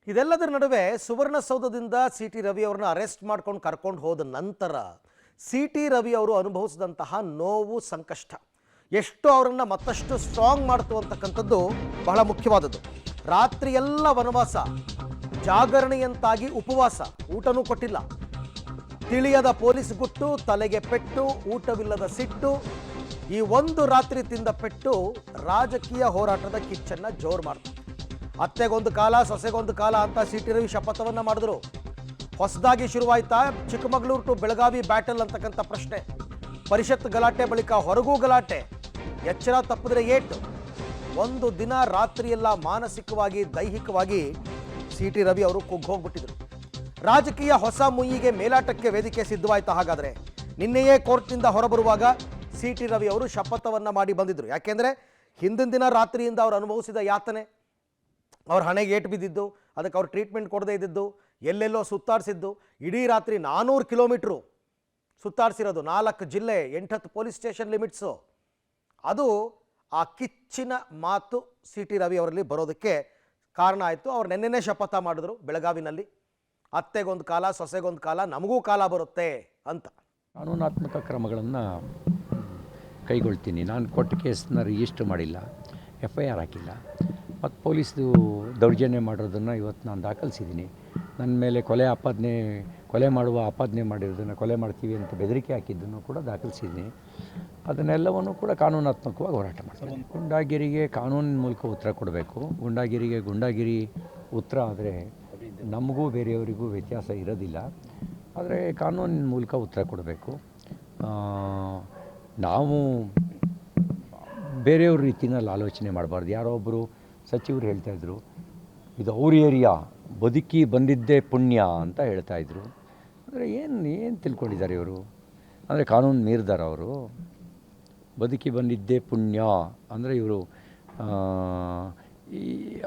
ಇದೆಲ್ಲದರ ನಡುವೆ ಸುವರ್ಣಸೌಧದಿಂದ C T Ravi ಅವರನ್ನ ಅರೆಸ್ಟ್ ಮಾಡ್ಕೊಂಡು ಕರ್ಕೊಂಡು ಹೋದ ನಂತರ ಸಿ ಟಿ ರವಿ ಅವರು ಅನುಭವಿಸಿದಂತಹ ನೋವು ಸಂಕಷ್ಟ ಎಷ್ಟು ಅವರನ್ನ ಮತ್ತಷ್ಟು ಸ್ಟ್ರಾಂಗ್ ಮಾಡ್ತು ಅಂತಕ್ಕಂಥದ್ದು ಬಹಳ ಮುಖ್ಯವಾದದ್ದು. ರಾತ್ರಿ ಎಲ್ಲ ವನವಾಸ, ಜಾಗರಣೆಯಂತಾಗಿ ಉಪವಾಸ, ಊಟನೂ ಕೊಟ್ಟಿಲ್ಲ, ತಿಳಿಯದ ಪೊಲೀಸ್ ಗುಟ್ಟು, ತಲೆಗೆ ಪೆಟ್ಟು, ಊಟವಿಲ್ಲದ ಸಿಟ್ಟು, ಈ ಒಂದು ರಾತ್ರಿ ತಿಂದ ಪೆಟ್ಟು ರಾಜಕೀಯ ಹೋರಾಟದ ಕಿಚ್ಚನ್ನ ಜೋರು ಮಾಡ್ತು. ಅತ್ತೆಗೊಂದು ಕಾಲ, ಸೊಸೆಗೊಂದು ಕಾಲ ಅಂತ ಸಿ ಟಿ ರವಿ ಶಪಥವನ್ನ ಮಾಡಿದ್ರು. ಹೊಸದಾಗಿ ಶುರುವಾಯ್ತಾ ಚಿಕ್ಕಮಗಳೂರು ಟು ಬೆಳಗಾವಿ ಬ್ಯಾಟಲ್ ಅಂತಕ್ಕಂಥ ಪ್ರಶ್ನೆ. ಪರಿಷತ್ ಗಲಾಟೆ ಬಳಿಕ ಹೊರಗೂ ಗಲಾಟೆ, ಎಚ್ಚರ ತಪ್ಪಿದ್ರೆ ಏಟು. ಒಂದು ದಿನ ರಾತ್ರಿಯೆಲ್ಲ ಮಾನಸಿಕವಾಗಿ ದೈಹಿಕವಾಗಿ ಸಿ ಟಿ ರವಿ ಅವರು ಕುಗ್ಗೋಗ್ಬಿಟ್ಟಿದ್ರು. ರಾಜಕೀಯ ಹೊಸ ಮುಯ್ಯಿಗೆ ಮೇಲಾಟಕ್ಕೆ ವೇದಿಕೆ ಸಿದ್ಧವಾಯ್ತಾ? ಹಾಗಾದ್ರೆ ನಿನ್ನೆಯೇ ಕೋರ್ಟ್ನಿಂದ ಹೊರಬರುವಾಗ ಸಿ ಟಿ ರವಿ ಅವರು ಶಪಥವನ್ನ ಮಾಡಿ ಬಂದಿದ್ರು. ಯಾಕೆಂದ್ರೆ ಹಿಂದಿನ ದಿನ ರಾತ್ರಿಯಿಂದ ಅವರು ಅನುಭವಿಸಿದ ಯಾತನೆ, ಅವ್ರ ಹಣೆಗೆ ಏಟು ಬಿದ್ದಿದ್ದು, ಅದಕ್ಕೆ ಅವ್ರು ಟ್ರೀಟ್ಮೆಂಟ್ ಕೊಡದೇ ಇದ್ದಿದ್ದು, ಎಲ್ಲೆಲ್ಲೋ ಸುತ್ತಾಡಿಸಿದ್ದು, ಇಡೀ ರಾತ್ರಿ 400 ಕಿಲೋಮೀಟ್ರು ಸುತ್ತಾಡಿಸಿರೋದು, 4 ಜಿಲ್ಲೆ, 8-10 ಪೊಲೀಸ್ ಸ್ಟೇಷನ್ ಲಿಮಿಟ್ಸು. ಅದು ಆ ಕಿಚ್ಚಿನ ಮಾತು ಸಿ ಟಿ ರವಿ ಅವರಲ್ಲಿ ಬರೋದಕ್ಕೆ ಕಾರಣ ಆಯಿತು. ಅವ್ರು ನೆನ್ನೆನೇ ಶಪಥ ಮಾಡಿದ್ರು ಬೆಳಗಾವಿನಲ್ಲಿ, ಅತ್ತೆಗೊಂದು ಕಾಲ, ಸೊಸೆಗೊಂದು ಕಾಲ, ನಮಗೂ ಕಾಲ ಬರುತ್ತೆ ಅಂತ. ಕಾನೂನಾತ್ಮಕ ಕ್ರಮಗಳನ್ನು ಕೈಗೊಳ್ತೀನಿ. ನಾನು ಕೊಟ್ಟ ಕೇಸನ್ನ ರಿಜಿಸ್ಟರ್ ಮಾಡಿಲ್ಲ, FIR ಹಾಕಿಲ್ಲ. ಮತ್ತು ಪೊಲೀಸ್ದು ದೌರ್ಜನ್ಯ ಮಾಡೋದನ್ನು ಇವತ್ತು ನಾನು ದಾಖಲಿಸಿದ್ದೀನಿ. ನನ್ನ ಮೇಲೆ ಕೊಲೆ ಮಾಡುವ ಆಪಾದನೆ ಮಾಡಿರೋದನ್ನು, ಕೊಲೆ ಮಾಡ್ತೀವಿ ಅಂತ ಬೆದರಿಕೆ ಹಾಕಿದ್ದನ್ನು ಕೂಡ ದಾಖಲಿಸಿದ್ದೀನಿ. ಅದನ್ನೆಲ್ಲವನ್ನು ಕೂಡ ಕಾನೂನಾತ್ಮಕವಾಗಿ ಹೋರಾಟ ಮಾಡ್ತೀನಿ. ಗುಂಡಾಗಿರಿಗೆ ಕಾನೂನಿನ ಮೂಲಕ ಉತ್ತರ ಕೊಡಬೇಕು. ಗುಂಡಾಗಿರಿಗೆ ಗುಂಡಾಗಿರಿ ಉತ್ತರ ಆದರೆ ನಮಗೂ ಬೇರೆಯವರಿಗೂ ವ್ಯತ್ಯಾಸ ಇರೋದಿಲ್ಲ. ಆದರೆ ಕಾನೂನಿನ ಮೂಲಕ ಉತ್ತರ ಕೊಡಬೇಕು. ನಾವು ಬೇರೆಯವ್ರ ರೀತಿಯಲ್ಲಿ ಆಲೋಚನೆ ಮಾಡಬಾರ್ದು. ಯಾರೋ ಒಬ್ಬರು ಸಚಿವರು ಹೇಳ್ತಾಯಿದ್ರು, ಇದು ಅವ್ರ ಏರಿಯಾ, ಬದುಕಿ ಬಂದಿದ್ದೇ ಪುಣ್ಯ ಅಂತ ಹೇಳ್ತಾಯಿದ್ರು. ಅಂದರೆ ಏನು ತಿಳ್ಕೊಂಡಿದ್ದಾರೆ ಇವರು? ಅಂದರೆ ಕಾನೂನು ಮೀರಿದಾರ ಅವರು? ಬದುಕಿ ಬಂದಿದ್ದೇ ಪುಣ್ಯ ಅಂದರೆ ಇವರು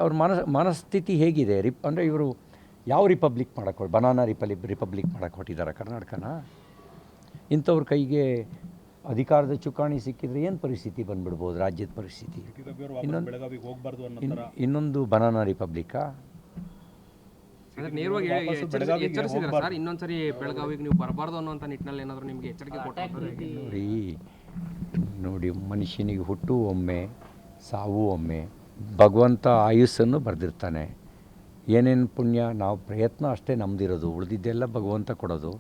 ಅವ್ರ ಮನಸ್ಥಿತಿ ಹೇಗಿದೆ? ಅಂದರೆ ಇವರು ಯಾವ ರಿಪಬ್ಲಿಕ್ ಮಾಡೋಕ್ಕೆ, ಬನಾನಾ ರಿಪಬ್ಲಿಕ್ ಮಾಡೋಕ್ಕೆ ಹೊಟ್ಟಿದ್ದಾರೆ ಕರ್ನಾಟಕನ? ಇಂಥವ್ರ ಕೈಗೆ ಅಧಿಕಾರದ ಚುಕ್ಕಾಣಿ ಸಿಕ್ಕಿದ್ರೆ ಏನು ಪರಿಸ್ಥಿತಿ ಬಂದ್ಬಿಡ್ಬೋದು ರಾಜ್ಯದ ಪರಿಸ್ಥಿತಿ? ಇನ್ನೊಂದು ಬನಾನಾ ರಿಪಬ್ಲಿಕ್ಕಾ? ಇನ್ನೊಂದ್ಸರಿ ಬೆಳಗಾವಿಗೆ ನೀವು ಬರಬಾರ್ದು ಅನ್ನೋಂಥ ನಿಟ್ಟಿನಲ್ಲಿ ಏನಾದರೂ ನಿಮಗೆ ಎಚ್ಚರಿಕೆ ಕೊಟ್ಟರೆ? ನೋಡಿ, ಮನುಷ್ಯನಿಗೆ ಹುಟ್ಟು ಒಮ್ಮೆ, ಸಾವು ಒಮ್ಮೆ. ಭಗವಂತ ಆಯುಸ್ಸನ್ನು ಬರೆದಿರ್ತಾನೆ. ಏನೇನು ಪುಣ್ಯ, ನಾವು ಪ್ರಯತ್ನ ಅಷ್ಟೇ ನಮ್ದಿರೋದು, ಉಳಿದಿದ್ದೆಲ್ಲ ಭಗವಂತ ಕೊಡೋದು.